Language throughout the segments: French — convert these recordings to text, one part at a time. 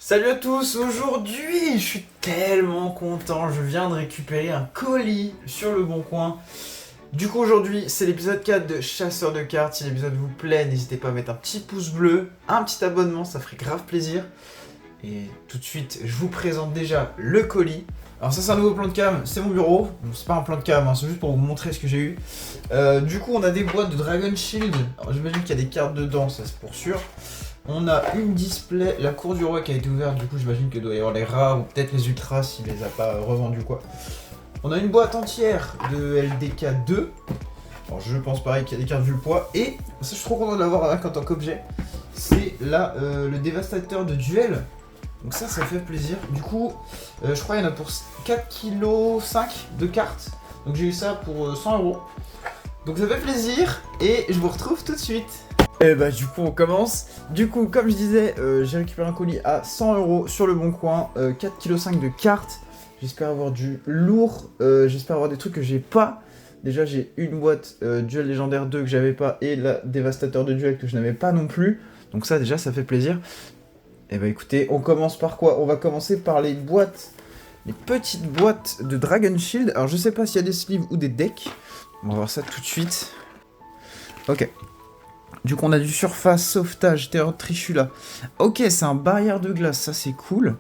Salut à tous, aujourd'hui je suis tellement content, je viens de récupérer un colis sur le bon coin. Du coup aujourd'hui c'est l'épisode 4 de Chasseur de cartes, si l'épisode vous plaît n'hésitez pas à mettre un petit pouce bleu, un petit abonnement, ça ferait grave plaisir. Et tout de suite je vous présente déjà le colis. Alors ça c'est un nouveau plan de cam, c'est mon bureau, bon, c'est pas un plan de cam, hein, c'est juste pour vous montrer ce que j'ai eu. Du coup on a des boîtes de Dragon Shield, alors j'imagine qu'il y a des cartes dedans, ça c'est pour sûr. On a une display, la cour du roi qui a été ouverte, du coup j'imagine qu'il doit y avoir les rares ou peut-être les ultras s'il les a pas revendus quoi. On a une boîte entière de LDK 2. Alors je pense pareil qu'il y a des cartes vu le poids. Et ça je suis trop content de l'avoir en tant qu'objet. C'est là le dévastateur de duel. Donc ça fait plaisir. Du coup je crois qu'il y en a pour 4,5 kg de cartes. Donc j'ai eu ça pour 100 €. Donc ça fait plaisir et je vous retrouve tout de suite. Et bah du coup on commence. Du coup comme je disais j'ai récupéré un colis à 100 € sur le bon coin, 4,5 kg de cartes. J'espère avoir du lourd, j'espère avoir des trucs que j'ai pas. Déjà j'ai une boîte duel légendaire 2 que j'avais pas et la dévastateur de duel que je n'avais pas non plus. Donc ça déjà ça fait plaisir. Et bah écoutez on commence par quoi? On va commencer par les boîtes, les petites boîtes de Dragon Shield. Alors je sais pas s'il y a des sleeves ou des decks. On va voir ça tout de suite. Ok. Du coup on a du surface, sauvetage, terreur de Trishula. Ok c'est un barrière de glace, ça c'est cool.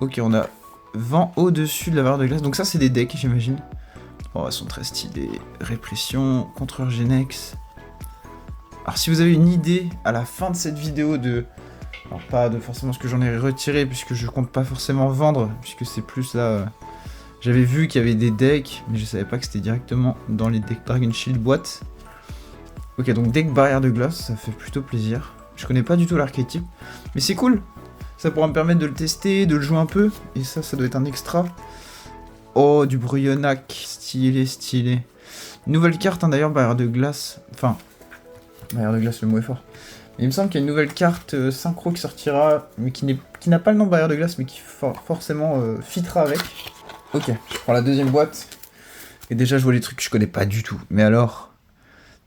Ok on a vent au-dessus de la barrière de glace, donc ça c'est des decks j'imagine. Oh elles sont très stylées. Répression, contreur Genex. Alors si vous avez une idée à la fin de cette vidéo de... Alors pas de forcément ce que j'en ai retiré puisque je compte pas forcément vendre, puisque c'est plus là... J'avais vu qu'il y avait des decks, mais je savais pas que c'était directement dans les decks Dragon Shield boîte. Ok, donc deck barrière de glace, ça fait plutôt plaisir. Je connais pas du tout l'archétype, mais c'est cool. Ça pourra me permettre de le tester, de le jouer un peu, et ça doit être un extra. Oh, du Brionac, stylé, stylé. Nouvelle carte, hein, d'ailleurs, barrière de glace. Enfin, barrière de glace, le mot est fort. Mais il me semble qu'il y a une nouvelle carte synchro qui sortira, mais qui n'a pas le nom barrière de glace, mais qui forcément fitera avec. Ok, je prends la deuxième boîte. Et déjà, je vois les trucs que je connais pas du tout. Mais alors...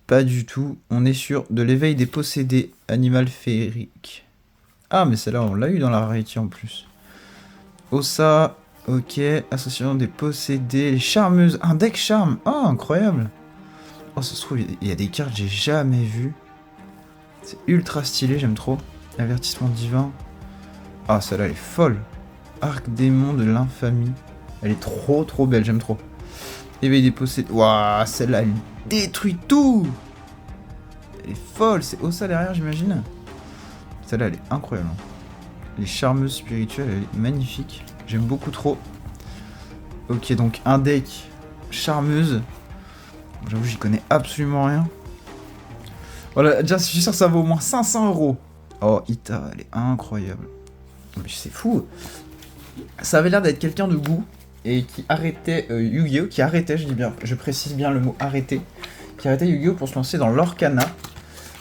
Pas du tout, on est sur de l'éveil des possédés, animal féerique. Ah mais celle-là on l'a eu dans la rarity en plus. Ossa, ok, association des possédés, les charmeuses, un deck charme, oh incroyable. Oh ça se trouve il y a des cartes que j'ai jamais vues. C'est ultra stylé, j'aime trop. Avertissement divin. Ah celle-là elle est folle. Arc démon de l'infamie. Elle est trop belle, j'aime trop. Éveil des possédés, waouh celle-là elle détruit tout. Elle est folle, c'est Ossa derrière j'imagine. Celle-là elle est incroyable. Les charmeuses spirituelles, elle est magnifique. J'aime beaucoup trop. Ok donc un deck charmeuse. J'avoue j'y connais absolument rien. Voilà, déjà je suis sûr que ça vaut au moins 500 €. Oh Ita, elle est incroyable. Mais c'est fou. Ça avait l'air d'être quelqu'un de goût. Et qui arrêtait Yu-Gi-Oh! Qui arrêtait, je dis bien, je précise bien le mot arrêter. Qui arrêtait Yu-Gi-Oh! Pour se lancer dans l'Orcana.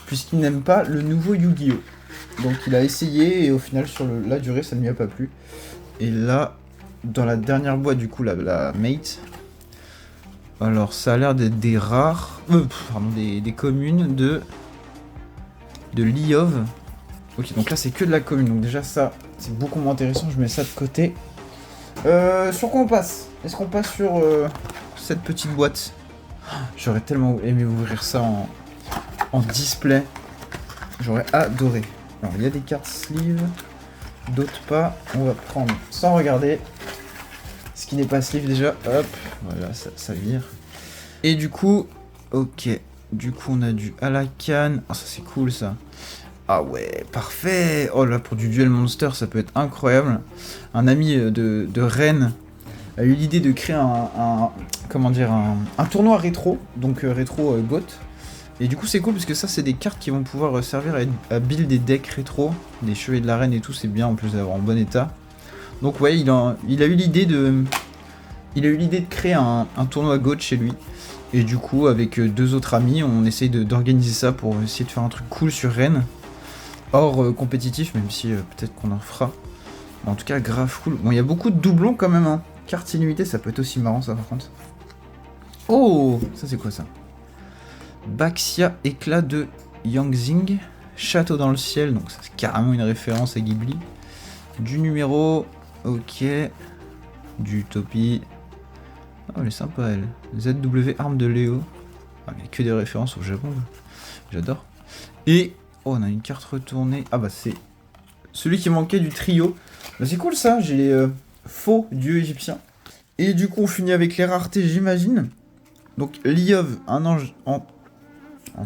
Puisqu'il n'aime pas le nouveau Yu-Gi-Oh! Donc il a essayé et au final sur la durée ça ne lui a pas plu. Et là, dans la dernière boîte du coup, la Mate. Alors ça a l'air d'être des rares. Pardon, des communes de Liov. Ok donc là c'est que de la commune. Donc déjà ça c'est beaucoup moins intéressant, je mets ça de côté. Sur quoi on passe? Est-ce qu'on passe sur cette petite boîte? J'aurais tellement aimé ouvrir ça en display. J'aurais adoré. Alors il y a des cartes sleeve, d'autres pas. On va prendre sans regarder. Ce qui n'est pas sleeve déjà. Hop, voilà, ça vire. Et du coup, ok. Du coup on a du à la canne. Oh ça c'est cool ça. Ah ouais, parfait. Oh là, pour du duel monster, ça peut être incroyable. Un ami de Rennes a eu l'idée de créer un tournoi rétro, donc rétro GOAT. Et du coup, c'est cool parce que ça, c'est des cartes qui vont pouvoir servir à build des decks rétro, des chevaliers de la reine et tout. C'est bien en plus d'avoir en bon état. Donc ouais, il a eu l'idée de créer un tournoi GOAT chez lui. Et du coup, avec deux autres amis, on essaye d'organiser ça pour essayer de faire un truc cool sur Rennes. Hors compétitif, même si peut-être qu'on en fera. Mais en tout cas, grave cool. Bon, il y a beaucoup de doublons quand même, hein. Carte illimitée, ça peut être aussi marrant, ça, par contre. Oh, ça, c'est quoi, ça? Baxia, éclat de Yangzing. Château dans le ciel, donc c'est carrément une référence à Ghibli. Du numéro. Ok. Du Utopie. Ah, elle est sympa, elle. ZW Arme de Léo. Ah, mais que des références au Japon. J'adore. Et... Oh, on a une carte retournée. Ah bah c'est... Celui qui manquait du trio. Bah, c'est cool ça, j'ai les faux dieux égyptiens. Et du coup, on finit avec les raretés, j'imagine. Donc, Liov, un ange en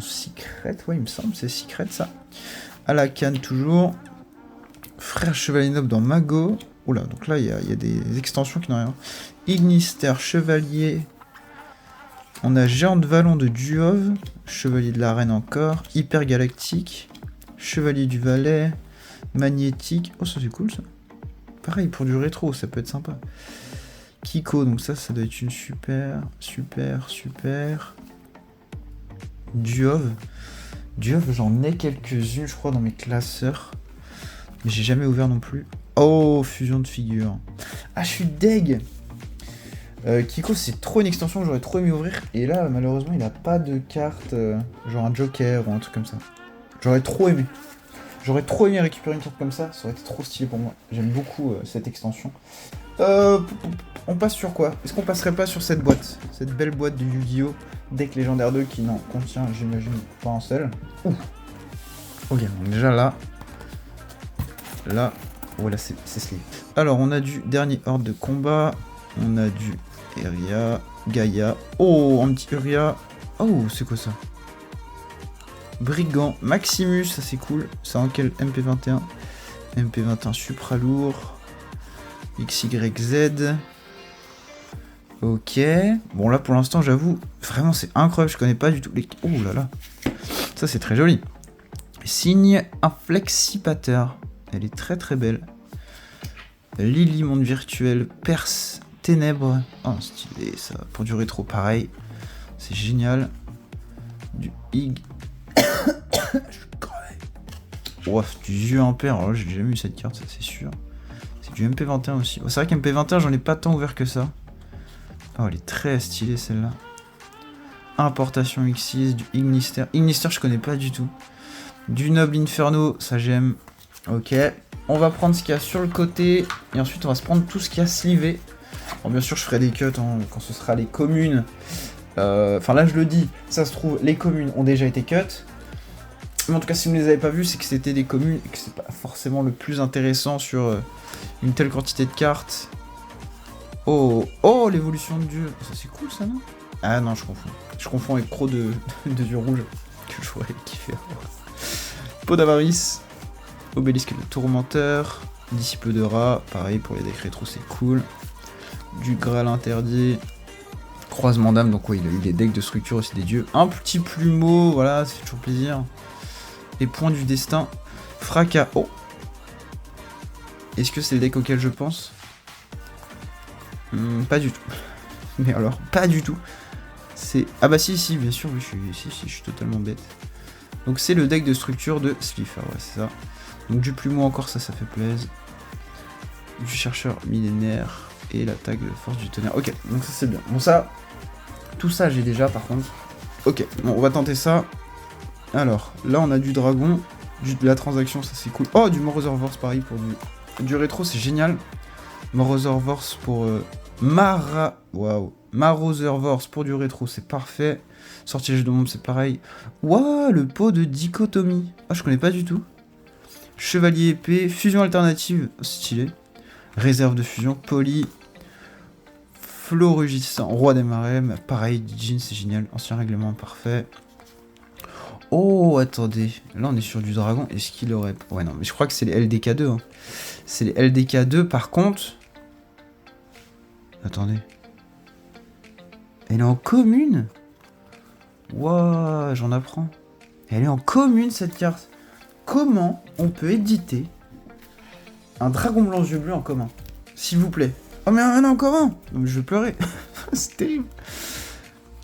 secret, ouais, il me semble, c'est secret ça. À la canne, toujours. Frère Chevalier Noble dans Mago. Oula, donc là, il y a des extensions qui n'ont rien. Ignister, Chevalier. On a Géant de Vallon de Duov. Chevalier de la Reine encore. Hyper Galactique. Chevalier du Valais. Magnétique. Oh, ça c'est cool ça. Pareil, pour du rétro, ça peut être sympa. Kiko, donc ça doit être une super. Duov. Duov, j'en ai quelques-unes, je crois, dans mes classeurs. Mais j'ai jamais ouvert non plus. Oh, fusion de figures. Ah, je suis deg. Kiko, c'est trop une extension que j'aurais trop aimé ouvrir. Et là, malheureusement, il a pas de carte, genre un Joker ou un truc comme ça. J'aurais trop aimé. J'aurais trop aimé récupérer une carte comme ça aurait été trop stylé pour moi. J'aime beaucoup cette extension. On passe sur quoi? Est-ce qu'on passerait pas sur cette boîte? Cette belle boîte de Yu-Gi-Oh! Deck légendaire 2 qui n'en contient, j'imagine, pas un seul. Ouh. Ok, donc déjà là. Là, voilà, c'est slip. Alors, on a du dernier ordre de combat. On a du Eria, Gaïa. Oh, un petit Eria. Oh, c'est quoi ça? Brigand, Maximus, ça c'est cool. Ça en quel MP21? MP21 supra lourd. XYZ. Ok. Bon là pour l'instant j'avoue, vraiment c'est incroyable, je connais pas du tout les... Oh là là. Ça c'est très joli. Signe Inflexipateur. Elle est très très belle. Lily Monde Virtuel. Perse Ténèbres. Oh stylé ça. Pour du rétro pareil. C'est génial. Du Ig. Je suis crevé. Oh, du vieux Impair. Alors là j'ai jamais eu cette carte, ça c'est sûr. C'est du MP21 aussi. Oh, c'est vrai qu'MP21 j'en ai pas tant ouvert que ça. Oh, elle est très stylée celle-là. Importation X6, du Ignister. Ignister, je connais pas du tout. Du Noble Inferno, ça j'aime. Ok. On va prendre ce qu'il y a sur le côté. Et ensuite, on va se prendre tout ce qu'il y a slivé. Bon, bien sûr, je ferai des cuts hein, quand ce sera les communes. Enfin, là, je le dis. Ça se trouve, les communes ont déjà été cut. Mais en tout cas, si vous ne les avez pas vus, c'est que c'était des communes et que c'est pas forcément le plus intéressant sur une telle quantité de cartes. Oh, l'évolution de Dieu. Ça, c'est cool, ça, non? Ah non, je confonds. Je confonds avec Pro de Dieu rouge, que je pourrais kiffer. Peau d'avarice. Obélisque le tourmenteur. Disciple de rat. Pareil, pour les decks rétro, c'est cool. Du Graal interdit. Croisement d'âme. Donc, ouais, il a eu des decks de structure aussi des dieux. Un petit plumeau, voilà, ça fait toujours plaisir. Et point du destin. Fracas. Oh. Est-ce que c'est le deck auquel je pense? Pas du tout. Mais alors, pas du tout. C'est... Ah bah si, bien sûr, oui, je suis totalement bête. Donc c'est le deck de structure de Slifer, ouais, c'est ça. Donc du plumeau encore, ça fait plaisir. Du chercheur millénaire et l'attaque de force du tonnerre. Ok, donc ça c'est bien. Bon ça, tout ça j'ai déjà par contre. Ok, bon on va tenter ça. Alors, là on a du dragon, de la transaction, ça c'est cool. Oh, du Morozer Force pareil pour du rétro, c'est génial. Morozer Force pour Morozer Force pour du rétro, c'est parfait. Sortilège de Monde, c'est pareil. Waouh, le pot de dichotomie. Ah, je connais pas du tout. Chevalier épée, fusion alternative, stylé. Réserve de fusion, poli. Flot rugissant, roi des marais, pareil, Jin, c'est génial. Ancien règlement, parfait. Oh, attendez. Là, on est sur du dragon. Est-ce qu'il aurait... Ouais, non, mais je crois que c'est les LDK2. Hein. C'est les LDK2, par contre... Attendez. Elle est en commune? Waouh, j'en apprends. Elle est en commune, cette carte. Comment on peut éditer un dragon blanc yeux bleus en commun? S'il vous plaît. Oh, mais il y en a encore un. Non, mais je vais pleurer. C'est terrible.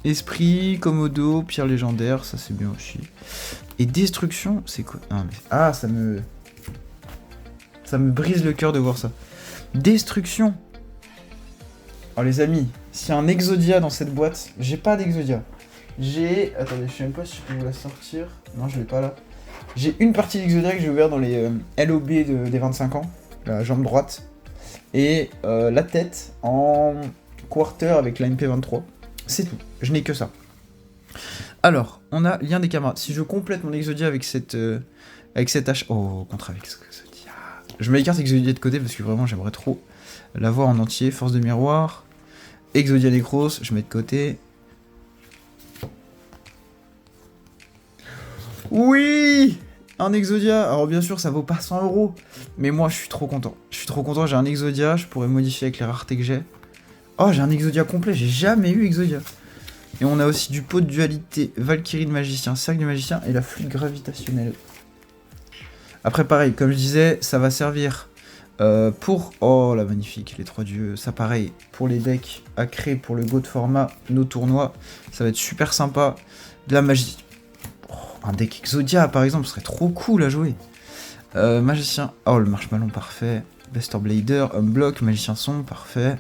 Esprit, Komodo, pierre légendaire, ça c'est bien aussi. Et destruction, c'est quoi? Ah, mais... ah, ça me brise le cœur de voir ça. Destruction. Oh les amis, s'il y a un Exodia dans cette boîte, j'ai pas d'Exodia. J'ai... Attendez, je sais même pas si je peux vous la sortir. Non, je l'ai pas là. J'ai une partie d'Exodia que j'ai ouvert dans les LOB des 25 ans. la jambe droite. Et la tête en quarter avec la MP23. C'est tout, je n'ai que ça. Alors, on a lien des camarades. Si je complète mon Exodia avec cette hache... Oh, contre avec Exodia. Je mets les cartes Exodia de côté parce que vraiment j'aimerais trop l'avoir en entier. Force de miroir. Exodia Necros, je mets de côté. Oui, un Exodia. Alors bien sûr ça vaut pas 100 €. Mais moi je suis trop content. Je suis trop content, j'ai un Exodia, je pourrais modifier avec les raretés que j'ai. Oh, j'ai un Exodia complet, j'ai jamais eu Exodia. Et on a aussi du pot de dualité, Valkyrie de magicien, cercle du magicien et la flûte gravitationnelle. Après pareil, comme je disais, ça va servir pour... Oh la magnifique, les 3 dieux. Ça pareil, pour les decks à créer pour le go de format, nos tournois. Ça va être super sympa. De la magie. Oh, un deck Exodia par exemple, ce serait trop cool à jouer. Magicien, oh le marshmallow parfait. Bester Blader, Unblock, magicien sombre, parfait.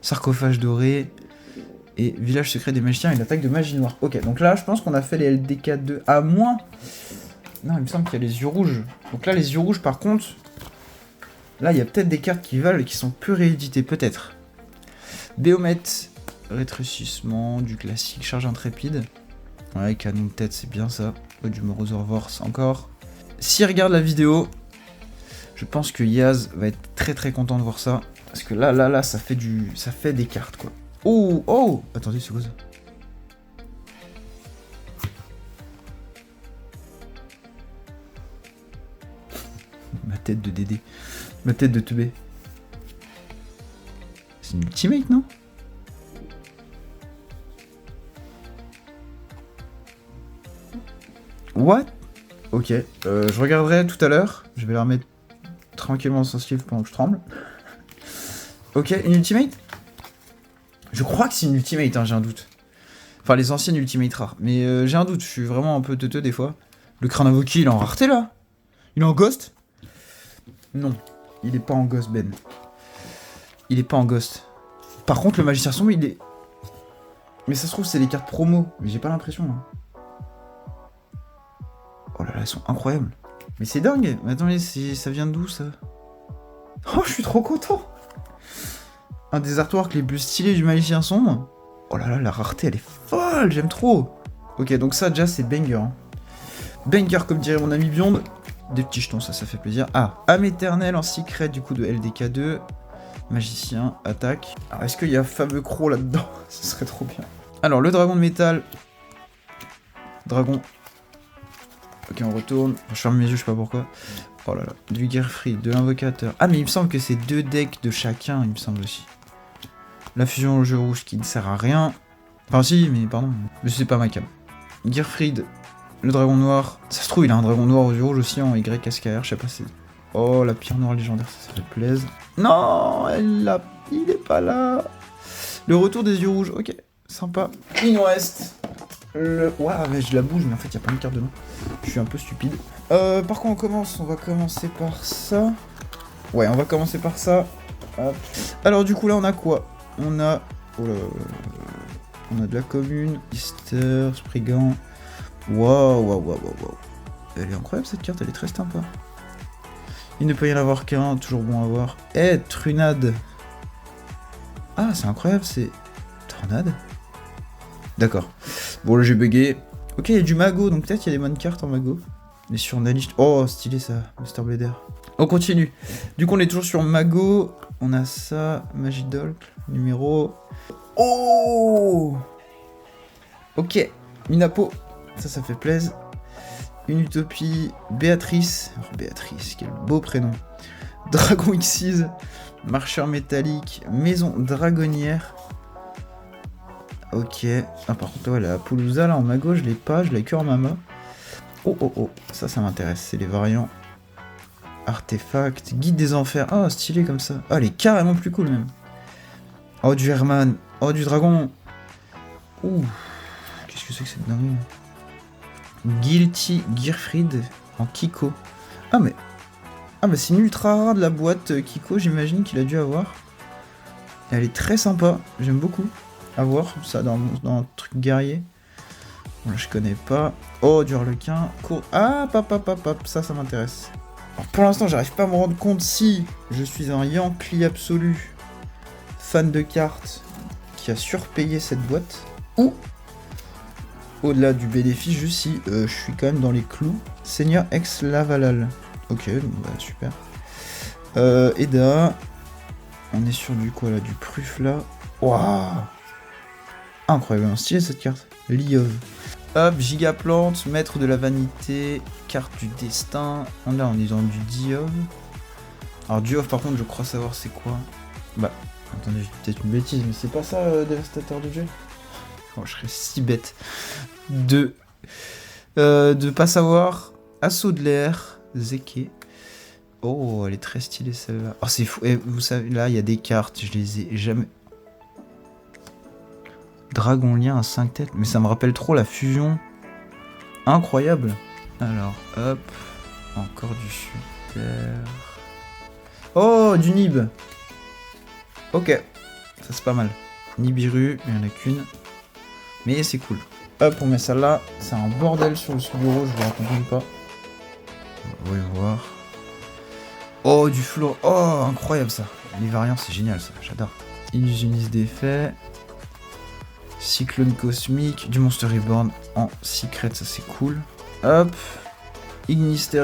Sarcophage doré. Et village secret des magiciens et l'attaque de magie noire. Ok, donc là je pense qu'on a fait les LDK2 à moins. Non, il me semble qu'il y a les yeux rouges. Donc là les yeux rouges par contre, là il y a peut-être des cartes qui valent et qui sont plus rééditées, peut-être. Béomètre, rétrécissement, du classique, charge intrépide. Ouais, canon de tête, c'est bien ça. Du Morosaurus encore. S'il regarde la vidéo, je pense que Yaz va être très très content de voir ça. Parce que là, ça fait des cartes quoi. Oh, oh! Attendez, c'est quoi ça? Ma tête de Dédé. Ma tête de teubé. C'est une ultimate, non? What? Ok, je regarderai tout à l'heure. Je vais la remettre tranquillement dans son sleeve pendant que je tremble. Ok, une ultimate? Je crois que c'est une ultimate, hein, j'ai un doute. Enfin, les anciennes ultimates rares. Mais j'ai un doute, je suis vraiment un peu teuteux des fois. Le crâne invoqué, il est en rareté, là? Il est en ghost? Non, il est pas en ghost, Ben. Il est pas en ghost. Par contre, le magicien sombre, il est... Mais ça se trouve, c'est les cartes promo. Mais j'ai pas l'impression, là. Oh là là, elles sont incroyables. Mais c'est dingue. Mais attendez, ça vient d'où, ça? Oh, je suis trop content. Un des artworks les plus stylés du magicien sombre. Oh là là, la rareté, elle est folle, j'aime trop. Ok, donc ça, déjà, c'est banger. Hein. Banger, comme dirait mon ami Bionde. Des petits jetons, ça fait plaisir. Ah, âme éternelle en secret, du coup, de LDK2. Magicien, attaque. Alors, est-ce qu'il y a fameux croc là-dedans? Ce serait trop bien. Alors, le dragon de métal. Dragon. Ok, on retourne. Je ferme mes yeux, je sais pas pourquoi. Oh là là. Du Gearfried, de l'invocateur. Ah, mais il me semble que c'est 2 decks de chacun, il me semble aussi. La fusion au jeu rouge qui ne sert à rien. Enfin, si, mais pardon. Mais c'est pas ma cam. Gearfried, le dragon noir. Ça se trouve, il a un dragon noir aux yeux rouges aussi en YSKR, je sais pas si. Oh, la pierre noire légendaire, ça fait plaisir. Non, il est pas là. Le retour des yeux rouges, ok, sympa. Il nous reste le... Ouah, mais je la bouge, mais en fait, il y a plein de cartes dedans. Je suis un peu stupide. Par quoi on commence? On va commencer par ça. Ouais, on va commencer par ça. Hop. Alors, du coup, là, on a quoi? On a... Oh là, on a de la commune, Easter, Spriggan. Waouh. Elle est incroyable, cette carte, elle est très sympa. Il ne peut y en avoir qu'un, toujours bon à voir. Eh, Trunade. Ah, c'est incroyable, c'est... Tornade. D'accord. Bon, là, j'ai bugué. Ok, il y a du Mago, donc peut-être il y a des bonnes cartes en Mago. Mais sur Nalish... Oh, stylé ça, Mr. Blader. On continue. Du coup, on est toujours sur Mago. On a ça, Magidolk, numéro... Oh! Ok, Minapo. Ça fait plaisir. Une utopie, Béatrice. Alors, Béatrice, quel beau prénom. Dragon Xyz, marcheur métallique, maison dragonnière. Ok. Ah, par contre, ouais, la Apollousa, là, en Mago, je l'ai pas, je l'ai que en Mama. Oh. Ça m'intéresse, c'est les variants. Artefact, guide des enfers. Ah, stylé comme ça. Ah, elle est carrément plus cool, même. Oh, du Herman. Oh, du dragon. Ouh. Qu'est-ce que c'est que cette dinguerie? Guilty Gearfried en Kiko. Ah mais c'est une ultra rare de la boîte Kiko, j'imagine qu'il a dû avoir. Et elle est très sympa, j'aime beaucoup avoir ça dans un truc guerrier. Bon, là, je connais pas. Oh, du Harlequin. Ah, ça m'intéresse. Alors pour l'instant, j'arrive pas à me rendre compte si je suis un Yankee absolu, fan de cartes, qui a surpayé cette boîte, ou au-delà du bénéfice, juste si je suis quand même dans les clous. Seigneur ex Lavalal. Ok, bah super. Eda. On est sur du quoi là? Du Proof là. Waouh! Incroyablement stylé cette carte. Liov. Hop, Gigaplante, maître de la vanité, carte du destin. Là on est dans du Diov. Alors Diov par contre je crois savoir c'est quoi. Bah, attendez, j'ai peut-être une bêtise, mais c'est pas ça Dévastateur de gel? Oh, je serais si bête de pas savoir. Assaut de l'air, Zeke. Oh, elle est très stylée celle-là. Oh, c'est fou. Et vous savez, là, il y a des cartes, je les ai jamais... Dragon lien à 5 têtes. Mais ça me rappelle trop la fusion. Incroyable. Alors, hop. Encore du super. Oh, du Nib. Ok. Ça, c'est pas mal. Nibiru, il n'y en a qu'une. Mais c'est cool. Hop, on met ça là. C'est un bordel sur le bureau, je vous raconte même pas. On va voir. Oh, du flow. Oh, incroyable ça. Les variants, c'est génial ça. J'adore. Illusionniste d'effet. Cyclone cosmique. Du Monster Reborn en secret, ça c'est cool. Hop. Ignister.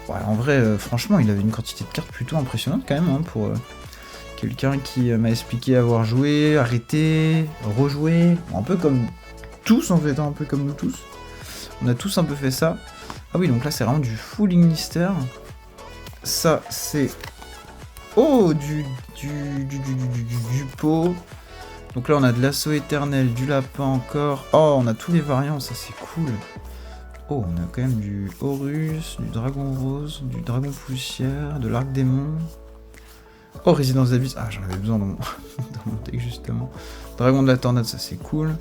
Ouais, en vrai, franchement, il avait une quantité de cartes plutôt impressionnante quand même hein, pour quelqu'un qui m'a expliqué avoir joué, arrêté, rejoué. Un peu comme tous en fait, un peu comme nous tous. On a tous un peu fait ça. Ah oui, donc là c'est vraiment du full Ignister. Ça c'est... Oh, du pot. Donc là on a de l'assaut éternel, du lapin encore. Oh, on a tous les variants, ça c'est cool. Oh, on a quand même du Horus, du dragon rose, du dragon poussière, de l'arc démon. Oh, résidence d'abysse. Ah, j'en avais besoin dans mon deck justement. Dragon de la tornade, ça c'est cool.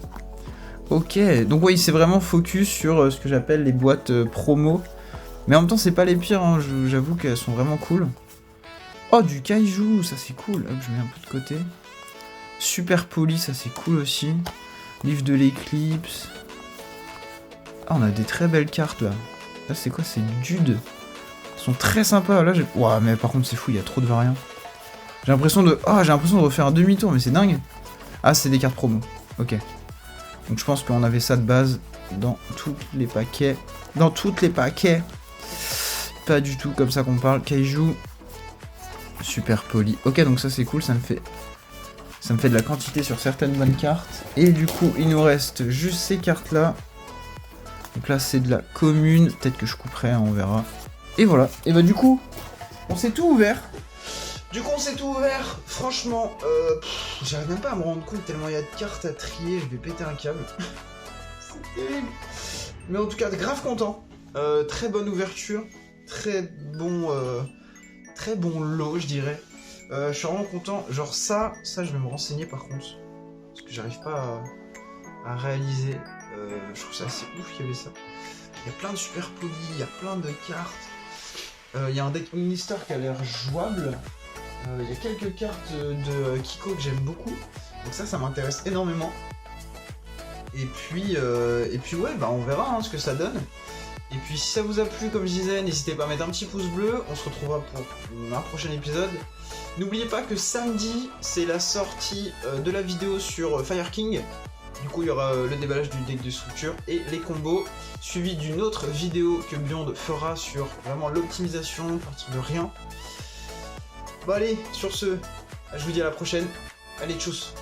Ok, donc oui, c'est vraiment focus sur ce que j'appelle les boîtes promo. Mais en même temps, c'est pas les pires, hein. J'avoue qu'elles sont vraiment cool. Oh, du kaiju, ça c'est cool. Hop, je mets un peu de côté. Super poli, ça c'est cool aussi. Livre de l'éclipse. Ah, on a des très belles cartes là. Là, c'est quoi? C'est Dude. Elles sont très sympas. Là, j'ai... Ouah, mais par contre, c'est fou, il y a trop de variants. J'ai l'impression de refaire un demi-tour, mais c'est dingue. Ah, c'est des cartes promo. Ok. Donc je pense qu'on avait ça de base dans tous les paquets. Pas du tout comme ça qu'on parle. Kaiju. Super poli. Ok, donc ça c'est cool, ça me fait de la quantité sur certaines bonnes cartes. Et du coup, il nous reste juste ces cartes-là. Donc là, c'est de la commune. Peut-être que je couperai, hein, on verra. Et voilà. Et bah du coup, on s'est tout ouvert. Franchement, j'arrive même pas à me rendre compte tellement il y a de cartes à trier, je vais péter un câble. C'est terrible. Mais en tout cas, grave content. Très bonne ouverture, très bon lot, je dirais. Je suis vraiment content. Genre ça, je vais me renseigner par contre. Parce que j'arrive pas à réaliser. Je trouve ça assez ouf qu'il y avait ça. Il y a plein de super polis, il y a plein de cartes. Il y a un deck Minister qui a l'air jouable. Il y a quelques cartes de Kiko que j'aime beaucoup, donc ça m'intéresse énormément. Et puis ouais, bah on verra hein, ce que ça donne. Et puis si ça vous a plu, comme je disais, n'hésitez pas à mettre un petit pouce bleu. On se retrouvera pour un prochain épisode. N'oubliez pas que samedi, c'est la sortie de la vidéo sur Fire King. Du coup, il y aura le déballage du deck de structure et les combos, suivi d'une autre vidéo que Beyond fera sur vraiment l'optimisation, à partir de rien. Bon allez, sur ce, je vous dis à la prochaine. Allez, tchuss.